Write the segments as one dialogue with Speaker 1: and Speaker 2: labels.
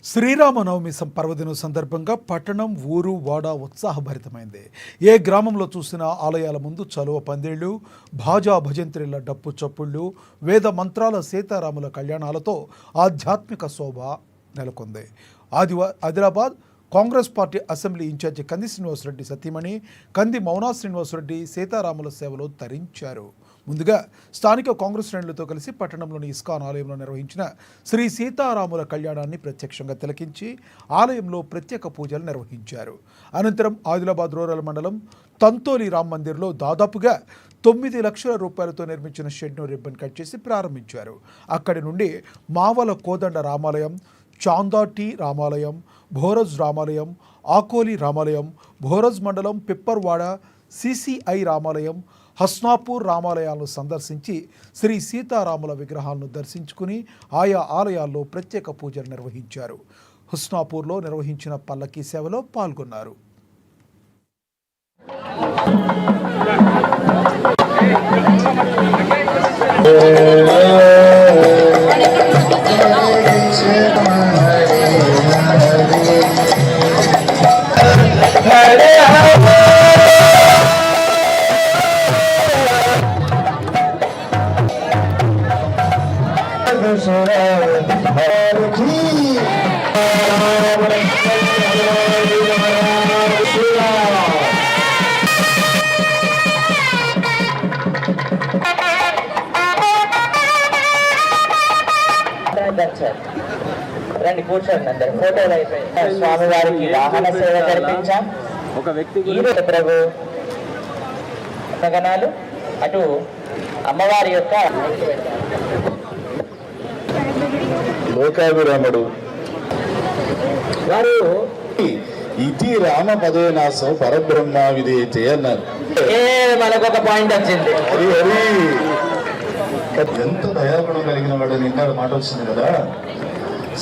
Speaker 1: శ్రీరామనవమి పర్వదినం సందర్భంగా పట్టణం ఊరు వాడ ఉత్సాహభరితమైంది. ఏ గ్రామంలో చూసినా ఆలయాల ముందు చలువ పందిళ్లు, భాజా భజంత్రిల డప్పు చప్పుళ్ళు, వేద మంత్రాల సీతారాముల కళ్యాణాలతో ఆధ్యాత్మిక శోభ నెలకొంది. Adilabad Congress party assembly incharge Kandi Srinivasa Reddy సతీమణి కంది మౌనా శ్రీనివాసరెడ్డి సీతారాముల సేవలో తరించారు. ముందుగా స్థానిక కాంగ్రెస్ శ్రేణులతో కలిసి పట్టణంలోని ఇస్కాన్ ఆలయంలో నిర్వహించిన శ్రీ సీతారాముల కళ్యాణాన్ని ప్రత్యక్షంగా తిలకించి ఆలయంలో ప్రత్యేక పూజలు నిర్వహించారు. అనంతరం ఆదిలాబాద్ రూరల్ మండలం తంతోలి రామ్ మందిర్లో దాదాపుగా 9 లక్షల రూపాయలతో నిర్మించిన షెడ్ను రిబ్బన్ కట్ చేసి ప్రారంభించారు. అక్కడి నుండి మావల కోదండ రామాలయం, చాందా టీ రామాలయం, భోరజ్ రామాలయం, ఆకోలి రామాలయం, భోరజ్ మండలం పిప్పర్వాడ సిసిఐ రామాలయం, హస్నాపూర్ రామాలయాలను సందర్శించి శ్రీ సీతారాముల విగ్రహాలను దర్శించుకుని ఆయా ఆలయాల్లో ప్రత్యేక పూజలు నిర్వహించారు. హస్నాపూర్లో నిర్వహించిన పల్లకీ సేవలో పాల్గొన్నారు.
Speaker 2: రండి కూర్చోండి, అందరు ఫోటోలు అయిపోయి స్వామివారికి వాహన సేవ జరిపించాం.
Speaker 3: ఒక వ్యక్తి
Speaker 2: ప్రభు గణాలు అటు అమ్మవారి యొక్క
Speaker 4: లోకాభిరాముడు వారు ఇది రామ పదవినాశం పరబ్రహ్మ విధేయతే అన్నారు.
Speaker 2: మనకొక పాయింట్ వచ్చింది.
Speaker 4: ఎంత దయాగుణం కలిగిన వాడని ఇంకా మాట వచ్చింది కదా.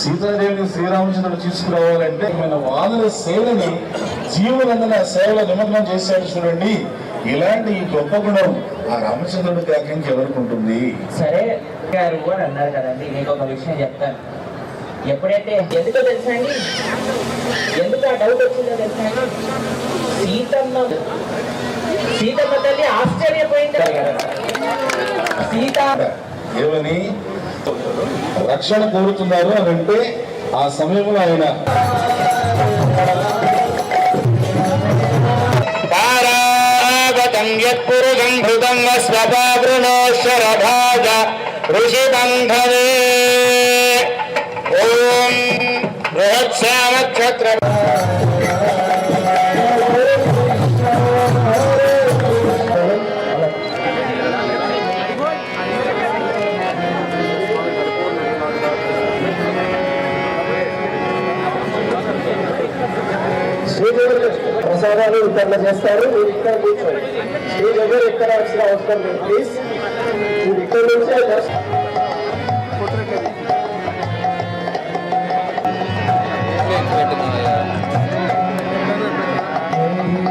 Speaker 4: సీతాదేవిని శ్రీరామచంద్రుడు తీసుకురావాలంటే మన వానర సేవని జీవులందన సేవల నిమగ్నం చేశాడు చూడండి. ఇలాంటి ఈ గొప్ప గుణం ఆ రామచంద్రుడి కాకి ఎవరికి ఉంటుంది?
Speaker 2: సరే గారు కూడా అన్నారు కదండి, మీకు ఒక విషయం చెప్తాను. ఎప్పుడైతే ఎందుకో తెలుసా అండి, ఎందుకు ఆ డౌట్ వచ్చిందో తెలుసా అండి, సీతమ్మ తల్లి ఆశ్చర్యపోయింది.
Speaker 4: ఏమని రక్షణ కోరుతున్నారు అని అంటే ఆ సమయంలో ఆయన
Speaker 2: ఓం బృహత్సామక్షత్ర ప్రసాదాలు ఇక్కడ చేస్తారు. మీరు ఇక్కడ కూర్చోండి. స్టేజ్ ఎవరు ఎక్కడ వచ్చిన అవసరం లేదు ప్లీజ్. మీరు ఇక్కడ నుంచి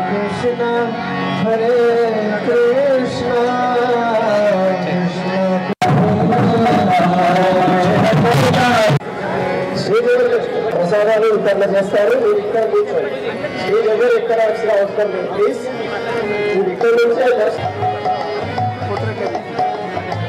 Speaker 2: కృష్ణ హరే కృష్ణ ప్రసాదాలు ఇక్కడ చేస్తారు. మీరు ఇక్కడ కూర్చోండి. స్టేజ్ ఎవరు ఎక్కడ వచ్చిన అవసరం లేదు ప్లీజ్. మీరు ఇక్కడ నుంచి